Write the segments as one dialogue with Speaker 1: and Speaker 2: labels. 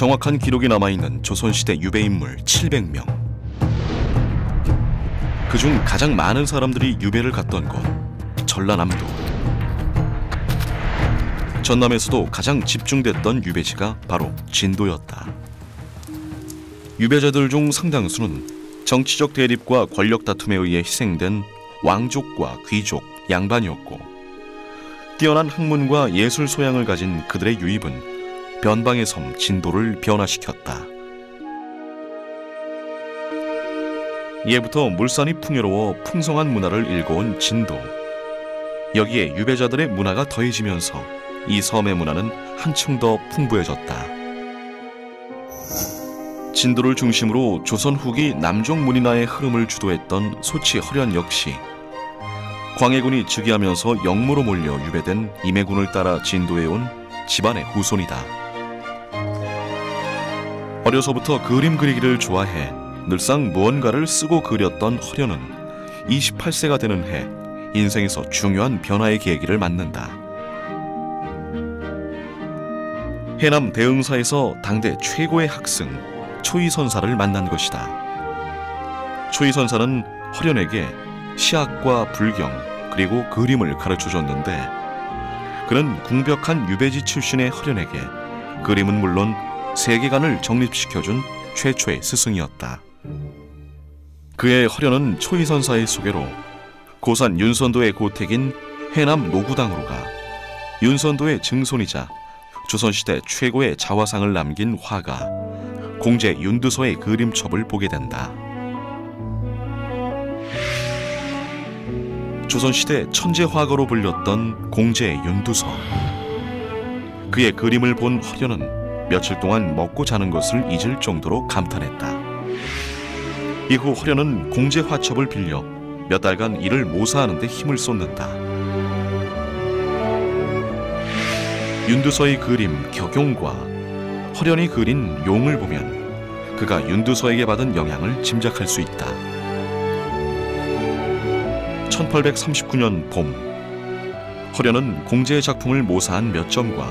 Speaker 1: 정확한 기록이 남아있는 조선시대 유배인물 700명. 그중 가장 많은 사람들이 유배를 갔던 곳, 전라남도. 전남에서도 가장 집중됐던 유배지가 바로 진도였다. 유배자들 중 상당수는 정치적 대립과 권력 다툼에 의해 희생된 왕족과 귀족, 양반이었고, 뛰어난 학문과 예술 소양을 가진 그들의 유입은 변방의 섬 진도를 변화시켰다. 예부터 물산이 풍요로워 풍성한 문화를 일궈온 진도. 여기에 유배자들의 문화가 더해지면서 이 섬의 문화는 한층 더 풍부해졌다. 진도를 중심으로 조선 후기 남종 문인화의 흐름을 주도했던 소치 허련 역시 광해군이 즉위하면서 영무로 몰려 유배된 임해군을 따라 진도에 온 집안의 후손이다. 어려서부터 그림 그리기를 좋아해 늘상 무언가를 쓰고 그렸던 허련은 28세가 되는 해 인생에서 중요한 변화의 계기를 맞는다. 해남 대흥사에서 당대 최고의 학승 초이선사를 만난 것이다. 초이선사는 허련에게 시학과 불경 그리고 그림을 가르쳐줬는데, 그는 궁벽한 유배지 출신의 허련에게 그림은 물론 세계관을 정립시켜준 최초의 스승이었다. 그의 허련은 초이선사의 소개로 고산 윤선도의 고택인 해남 노구당으로 가 윤선도의 증손이자 조선시대 최고의 자화상을 남긴 화가 공제 윤두서의 그림첩을 보게 된다. 조선시대 천재화가로 불렸던 공제 윤두서. 그의 그림을 본 허련은 며칠 동안 먹고 자는 것을 잊을 정도로 감탄했다. 이후 허련은 공제 화첩을 빌려 몇 달간 이를 모사하는 데 힘을 쏟는다. 윤두서의 그림 격용과 허련이 그린 용을 보면 그가 윤두서에게 받은 영향을 짐작할 수 있다. 1839년 봄, 허련은 공제의 작품을 모사한 몇 점과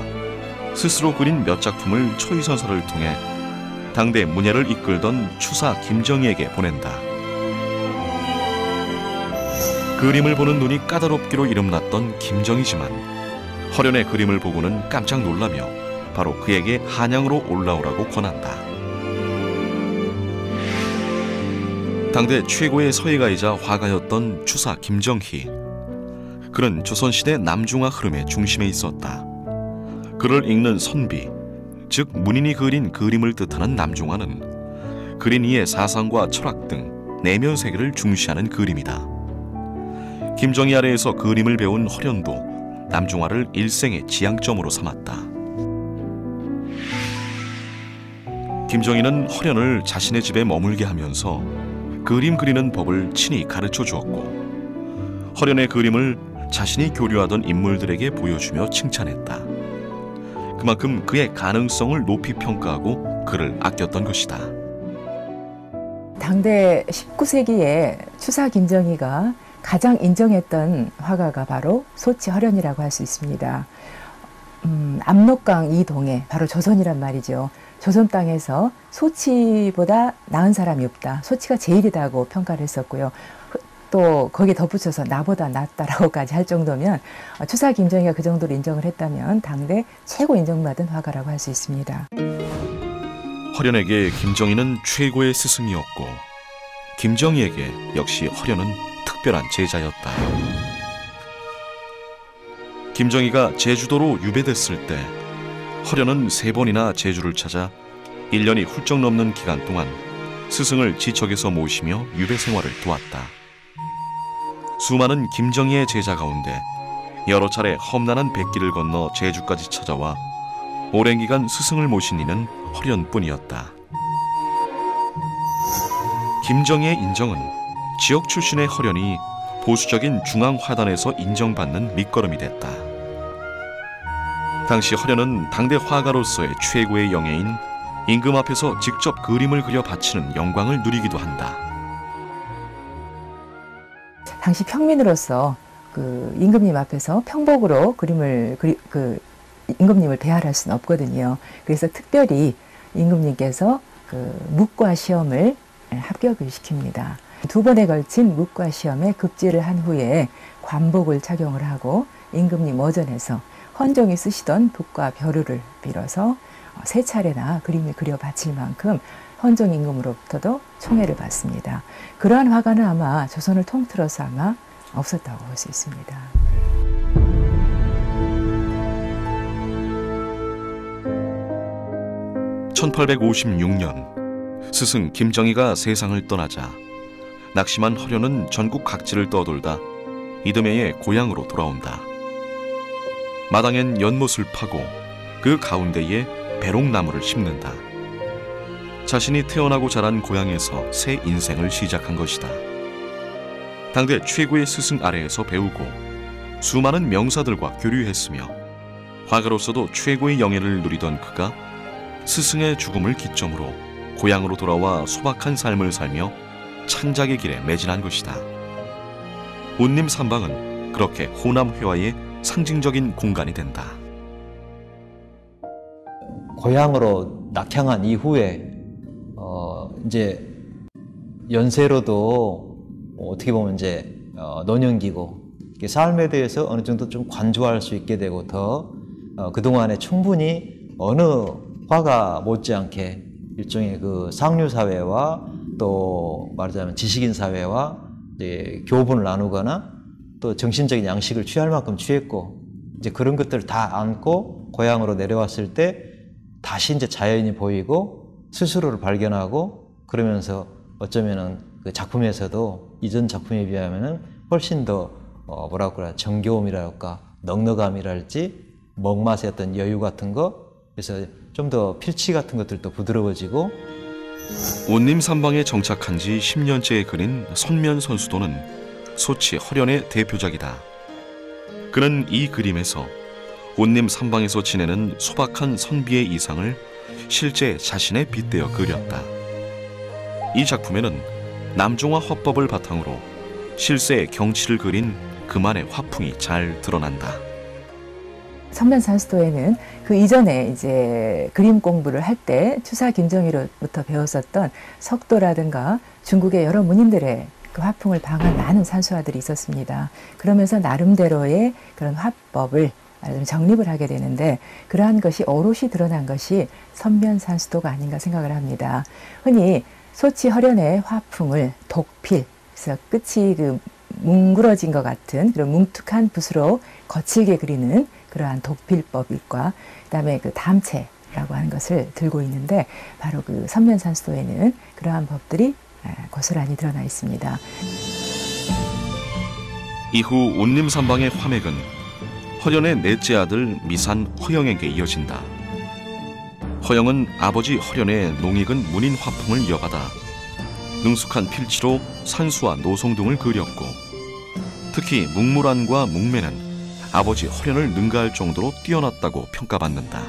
Speaker 1: 스스로 그린 몇 작품을 초이선사를 통해 당대 문예를 이끌던 추사 김정희에게 보낸다. 그림을 보는 눈이 까다롭기로 이름났던 김정희지만 허련의 그림을 보고는 깜짝 놀라며 바로 그에게 한양으로 올라오라고 권한다. 당대 최고의 서예가이자 화가였던 추사 김정희. 그는 조선시대 남중화 흐름의 중심에 있었다. 그를 읽는 선비, 즉 문인이 그린 그림을 뜻하는 남중화는 그린 이의 사상과 철학 등 내면 세계를 중시하는 그림이다. 김정희 아래에서 그림을 배운 허련도 남중화를 일생의 지향점으로 삼았다. 김정희는 허련을 자신의 집에 머물게 하면서 그림 그리는 법을 친히 가르쳐 주었고, 허련의 그림을 자신이 교류하던 인물들에게 보여주며 칭찬했다. 그만큼 그의 가능성을 높이 평가하고 그를 아꼈던 것이다.
Speaker 2: 당대 19세기에 추사 김정희가 가장 인정했던 화가가 바로 소치 허련이라고 할 수 있습니다. 압록강 이동에 바로 조선이란 말이죠. 조선 땅에서 소치보다 나은 사람이 없다. 소치가 제일이다고 평가를 했었고요. 또 거기에 덧붙여서 나보다 낫다라고까지 할 정도면 추사 김정희가 그 정도로 인정을 했다면 당대 최고 인정받은 화가라고 할 수 있습니다.
Speaker 1: 허련에게 김정희는 최고의 스승이었고, 김정희에게 역시 허련은 특별한 제자였다. 김정희가 제주도로 유배됐을 때 허련은 3번이나 제주를 찾아 1년이 훌쩍 넘는 기간 동안 스승을 지척에서 모시며 유배 생활을 도왔다. 수많은 김정희의 제자 가운데 여러 차례 험난한 백길을 건너 제주까지 찾아와 오랜 기간 스승을 모신 이는 허련뿐이었다. 김정희의 인정은 지역 출신의 허련이 보수적인 중앙화단에서 인정받는 밑거름이 됐다. 당시 허련은 당대 화가로서의 최고의 영예인 임금 앞에서 직접 그림을 그려 바치는 영광을 누리기도 한다.
Speaker 2: 당시 평민으로서 그 임금님 앞에서 평복으로 그림을 임금님을 대하할 수는 없거든요. 그래서 특별히 임금님께서 그 묵과 시험을 합격을 시킵니다. 2번에 걸친 묵과 시험에 급제를 한 후에 관복을 착용을 하고 임금님 어전에서 헌종이 쓰시던 붓과 벼루를 빌어서 3차례나 그림을 그려 바칠 만큼 헌종 임금으로부터도 총애를 받습니다. 그러한 화가는 아마 조선을 통틀어서 아마 없었다고 볼 수 있습니다.
Speaker 1: (1856년) 스승 김정희가 세상을 떠나자 낙심한 허련은 전국 각지를 떠돌다 이듬해에 고향으로 돌아온다. 마당엔 연못을 파고 그 가운데에 배롱나무를 심는다. 자신이 태어나고 자란 고향에서 새 인생을 시작한 것이다. 당대 최고의 스승 아래에서 배우고 수많은 명사들과 교류했으며 화가로서도 최고의 영예를 누리던 그가 스승의 죽음을 기점으로 고향으로 돌아와 소박한 삶을 살며 창작의 길에 매진한 것이다. 온림 삼방은 그렇게 호남 회화의 상징적인 공간이 된다.
Speaker 3: 고향으로 낙향한 이후에 이제 연세로도 어떻게 보면 이제 노년기고 삶에 대해서 어느 정도 좀 관조할 수 있게 되고 더 그동안에 충분히 어느 화가 못지않게 일종의 그 상류 사회와 또 말하자면 지식인 사회와 이제 교분을 나누거나 또 정신적인 양식을 취할 만큼 취했고 이제 그런 것들을 다 안고 고향으로 내려왔을 때 다시 이제 자연이 보이고 스스로를 발견하고 그러면서 어쩌면은 그 작품에서도 이전 작품에 비하면은 훨씬 더 뭐라고 그래 정겨움이랄까 넉넉함이랄지 먹맛의 어떤 여유 같은 거 그래서 좀 더 필치 같은 것들도 부드러워지고
Speaker 1: 온림 삼방에 정착한 지 10년째에 그린 선면선수도는 소치 허련의 대표작이다. 그는 이 그림에서 온림 삼방에서 지내는 소박한 선비의 이상을 실제 자신의 빗대어 그렸다. 이 작품에는 남종화 화법을 바탕으로 실세의 경치를 그린 그만의 화풍이 잘 드러난다.
Speaker 2: 선면산수도에는 그 이전에 이제 그림 공부를 할 때 추사 김정희로부터 배웠었던 석도라든가 중국의 여러 문인들의 그 화풍을 방한 많은 산수화들이 있었습니다. 그러면서 나름대로의 그런 화법을 정립을 하게 되는데 그러한 것이 오롯이 드러난 것이 선면산수도가 아닌가 생각을 합니다. 흔히 소치 허련의 화풍을 독필, 그래서 끝이 그 뭉그러진 것 같은 그런 뭉툭한 붓으로 거칠게 그리는 그러한 독필법과 그다음에 그 담체라고 하는 것을 들고 있는데 바로 그 선면산수도에는 그러한 법들이 고스란히 드러나 있습니다.
Speaker 1: 이후 온림삼방의 화맥은 허련의 넷째 아들 미산 허영에게 이어진다. 허영은 아버지 허련의 농익은 문인 화풍을 이어받아 능숙한 필치로 산수와 노송 등을 그렸고 특히 묵무란과 묵매는 아버지 허련을 능가할 정도로 뛰어났다고 평가받는다.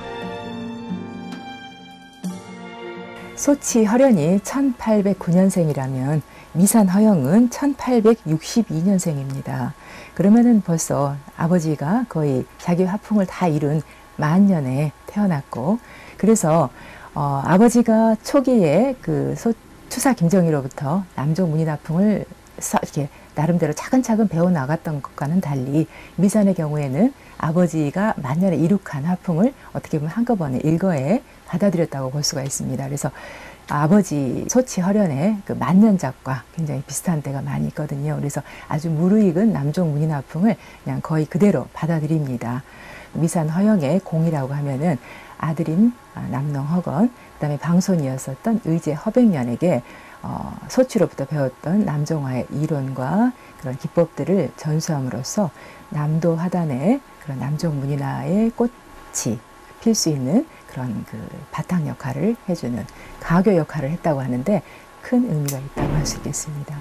Speaker 2: 소치 허련이 1809년생이라면 미산 허영은 1862년생입니다. 그러면은 벌써 아버지가 거의 자기 화풍을 다 이룬 만년에 태어났고 그래서 아버지가 초기에 그 추사 김정희로부터 남종 문인 화풍을 이렇게 나름대로 차근차근 배워나갔던 것과는 달리 미산의 경우에는 아버지가 만년에 이룩한 화풍을 어떻게 보면 한꺼번에 일거에 받아들였다고 볼 수가 있습니다. 그래서 아버지 소치 허련의 그 만년작과 굉장히 비슷한 때가 많이 있거든요. 그래서 아주 무르익은 남종 문인 화풍을 그냥 거의 그대로 받아들입니다. 미산 허영의 공이라고 하면은 아들인 남농 허건, 그다음에 방손이었었던 의제 허백년에게 소치로부터 배웠던 남종화의 이론과 그런 기법들을 전수함으로써 남도 하단에 그런 남종 문인화의 꽃이 필 수 있는 그런 그 바탕 역할을 해주는 가교 역할을 했다고 하는데 큰 의미가 있다고 할 수 있겠습니다.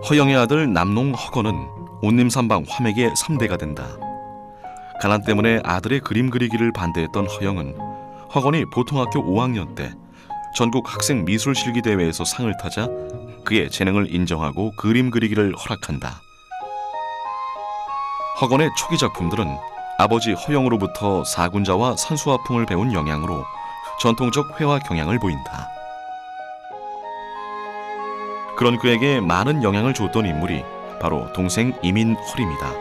Speaker 1: 허영의 아들 남농 허건은 온림삼방 화맥의 3대가 된다. 가난 때문에 아들의 그림 그리기를 반대했던 허영은 허건이 보통학교 5학년 때 전국 학생 미술실기 대회에서 상을 타자 그의 재능을 인정하고 그림 그리기를 허락한다. 허건의 초기 작품들은 아버지 허영으로부터 사군자와 산수화풍을 배운 영향으로 전통적 회화 경향을 보인다. 그런 그에게 많은 영향을 줬던 인물이 바로 동생 이민헐입니다.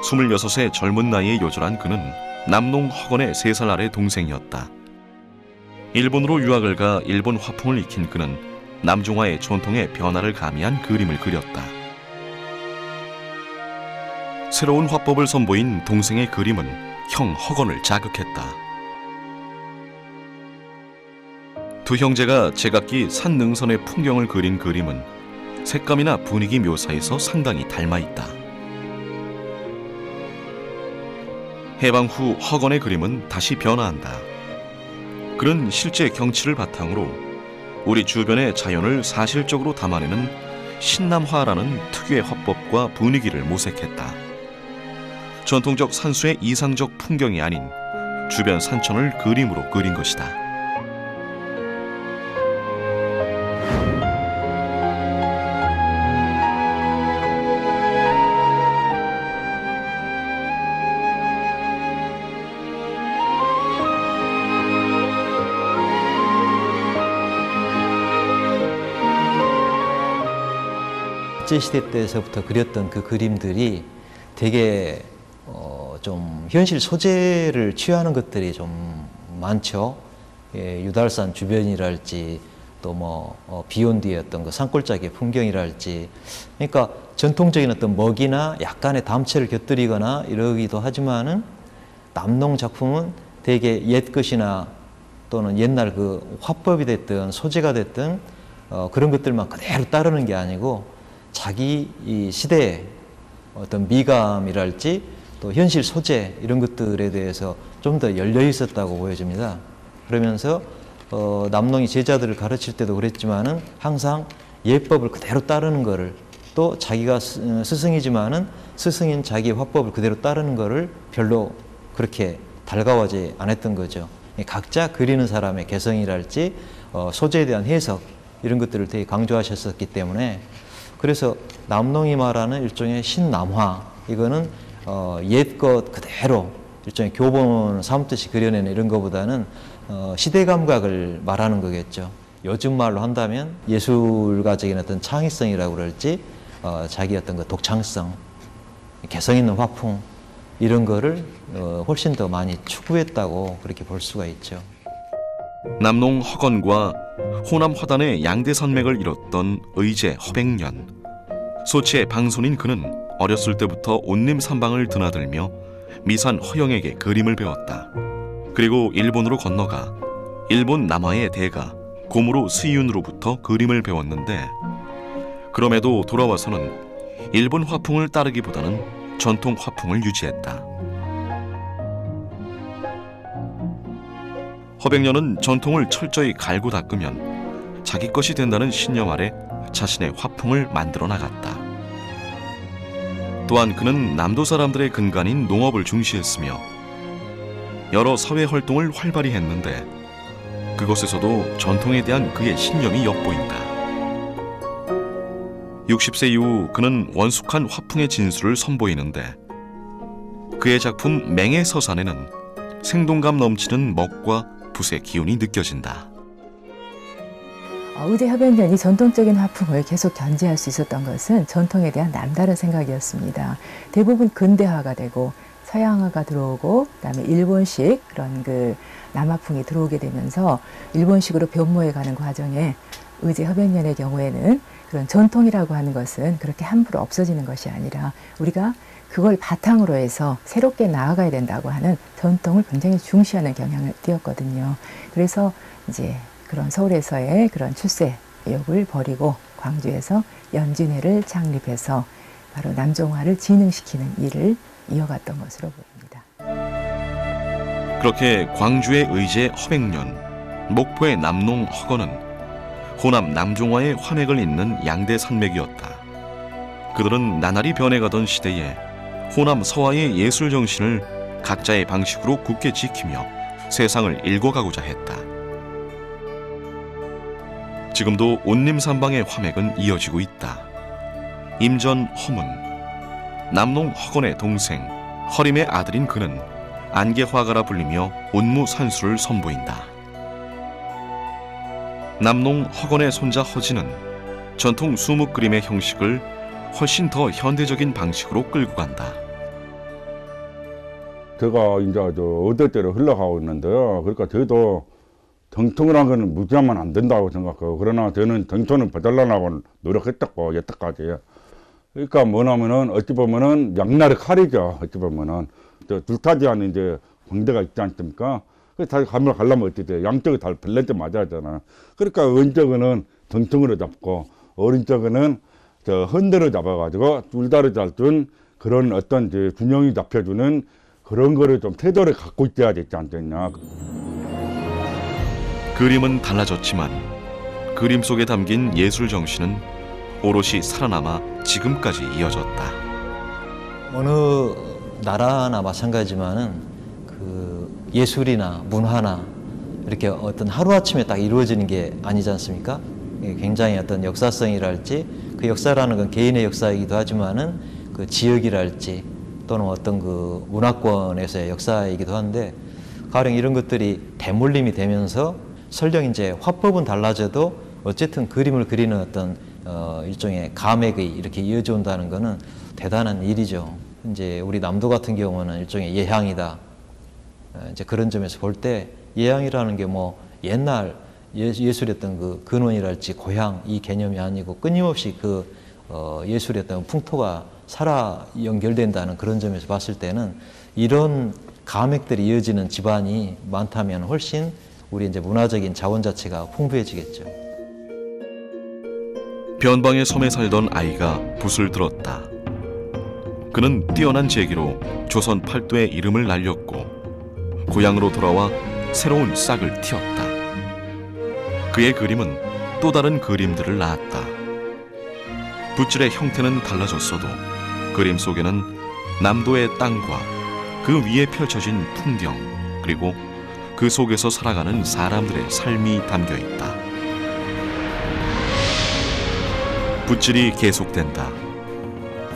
Speaker 1: 26의 젊은 나이에 요절한 그는 남농 허건의 3살 아래 동생이었다. 일본으로 유학을 가 일본 화풍을 익힌 그는 남중화의 전통의 변화를 가미한 그림을 그렸다. 새로운 화법을 선보인 동생의 그림은 형 허건을 자극했다. 두 형제가 제각기 산 능선의 풍경을 그린 그림은 색감이나 분위기 묘사에서 상당히 닮아있다. 해방 후 허건의 그림은 다시 변화한다. 그는 실제 경치를 바탕으로 우리 주변의 자연을 사실적으로 담아내는 신남화라는 특유의 화법과 분위기를 모색했다. 전통적 산수의 이상적 풍경이 아닌 주변 산천을 그림으로 그린 것이다.
Speaker 3: 일제시대 때서부터 그렸던 그 그림들이 되게 좀 현실 소재를 취하는 것들이 좀 많죠. 예, 유달산 주변이랄지 또 뭐 비온 뒤에 어떤 그 산골짜기의 풍경이랄지, 그러니까 전통적인 어떤 먹이나 약간의 담채를 곁들이거나 이러기도 하지만은 남농 작품은 되게 옛 것이나 또는 옛날 그 화법이 됐든 소재가 됐든 그런 것들만 그대로 따르는 게 아니고 자기 이 시대의 어떤 미감이랄지 또 현실 소재 이런 것들에 대해서 좀 더 열려 있었다고 보여집니다. 그러면서 남농이 제자들을 가르칠 때도 그랬지만은 항상 예법을 그대로 따르는 거를, 또 자기가 스승이지만은 스승인 자기 화법을 그대로 따르는 거를 별로 그렇게 달가워하지 않았던 거죠. 각자 그리는 사람의 개성이랄지 소재에 대한 해석 이런 것들을 되게 강조하셨었기 때문에, 그래서 남농이 말하는 일종의 신남화, 이거는 옛것 그대로 일종의 교본을 삼듯이 그려내는 이런 것보다는 시대 감각을 말하는 거겠죠. 요즘 말로 한다면 예술가적인 어떤 창의성이라고 그럴지 자기 어떤 그 독창성, 개성 있는 화풍 이런 거를 훨씬 더 많이 추구했다고 그렇게 볼 수가 있죠.
Speaker 1: 남농 허건과 호남 화단의 양대 산맥을 이뤘던 의제 허백년. 소치의 방손인 그는 어렸을 때부터 온림 삼방을 드나들며 미산 허영에게 그림을 배웠다. 그리고 일본으로 건너가 일본 남하의 대가 고무로 스이윤으로부터 그림을 배웠는데, 그럼에도 돌아와서는 일본 화풍을 따르기보다는 전통 화풍을 유지했다. 허백년은 전통을 철저히 갈고 닦으면 자기 것이 된다는 신념 아래 자신의 화풍을 만들어 나갔다. 또한 그는 남도 사람들의 근간인 농업을 중시했으며 여러 사회 활동을 활발히 했는데, 그곳에서도 전통에 대한 그의 신념이 엿보인다. 60세 이후 그는 원숙한 화풍의 진수를 선보이는데, 그의 작품 맹의 서산에는 생동감 넘치는 먹과 붓의 기운이 느껴진다.
Speaker 2: 의제 허백년이 전통적인 화풍을 계속 견지할 수 있었던 것은 전통에 대한 남다른 생각이었습니다. 대부분 근대화가 되고 서양화가 들어오고, 그다음에 일본식 그런 그 남화풍이 들어오게 되면서 일본식으로 변모해 가는 과정에 의제 허백년의 경우에는 그런 전통이라고 하는 것은 그렇게 함부로 없어지는 것이 아니라 우리가 그걸 바탕으로 해서 새롭게 나아가야 된다고 하는 전통을 굉장히 중시하는 경향을 띄었거든요. 그래서 이제 그런 서울에서의 그런 출세욕을 버리고 광주에서 연진회를 창립해서 바로 남종화를 진흥시키는 일을 이어갔던 것으로 보입니다.
Speaker 1: 그렇게 광주의 의제 허백년, 목포의 남농 허건은 호남 남종화의 화맥을 잇는 양대 산맥이었다. 그들은 나날이 변해가던 시대에 호남 서화의 예술 정신을 각자의 방식으로 굳게 지키며 세상을 읽어가고자 했다. 지금도 온림산방의 화맥은 이어지고 있다. 임전 허문, 남농 허건의 동생 허림의 아들인 그는 안개화가라 불리며 운무산수를 선보인다. 남농 허건의 손자 허진은 전통 수묵 그림의 형식을 훨씬 더 현대적인 방식으로 끌고 간다.
Speaker 4: 제가 이제 어떨 때로 흘러가고 있는데요. 그러니까 저도 정통을 한 거는 무시하면 안 된다고 생각하고, 그러나 저는 정통을 버달라고 노력했다고 여태까지. 그러니까 뭐냐면은 어찌 보면은 양날의 칼이죠. 어찌 보면은 둘타지 않은 이제 광대가 있지 않습니까? 그래서 다시 가면 가려면 어찌 돼? 양쪽이 다 밸런스 맞아야 하잖아. 그러니까 왼쪽은 정통으로 잡고 오른쪽은 저 헌대로 잡아가지고 둘 다를 잡준 그런 어떤 이제 균형이 잡혀주는 그런 거를 좀 태도를 갖고 있어야 되지 않겠냐.
Speaker 1: 그림은 달라졌지만 그림 속에 담긴 예술 정신은 오롯이 살아남아 지금까지 이어졌다.
Speaker 3: 어느 나라나 마찬가지지만은 그 예술이나 문화나 이렇게 어떤 하루아침에 딱 이루어지는 게 아니지 않습니까? 굉장히 어떤 역사성이랄지, 그 역사라는 건 개인의 역사이기도 하지만은 그 지역이랄지 또는 어떤 그 문화권에서의 역사이기도 한데, 가령 이런 것들이 대물림이 되면서 설령 이제 화법은 달라져도 어쨌든 그림을 그리는 어떤 일종의 감액이 이렇게 이어져 온다는 것은 대단한 일이죠. 이제 우리 남도 같은 경우는 일종의 예향이다. 이제 그런 점에서 볼 때 예향이라는 게 뭐 옛날 예술의 어떤 그 근원이랄지 고향 이 개념이 아니고 끊임없이 그 예술의 어떤 풍토가 살아 연결된다는 그런 점에서 봤을 때는 이런 감액들이 이어지는 집안이 많다면 훨씬 우리 이제 문화적인 자원 자체가 풍부해지겠죠.
Speaker 1: 변방의 섬에 살던 아이가 붓을 들었다. 그는 뛰어난 재기로 조선 팔도의 이름을 날렸고 고향으로 돌아와 새로운 싹을 틔웠다. 그의 그림은 또 다른 그림들을 낳았다. 붓질의 형태는 달라졌어도 그림 속에는 남도의 땅과 그 위에 펼쳐진 풍경, 그리고 그 속에서 살아가는 사람들의 삶이 담겨 있다. 붓질이 계속된다.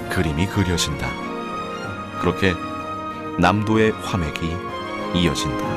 Speaker 1: 그림이 그려진다. 그렇게 남도의 화맥이 이어진다.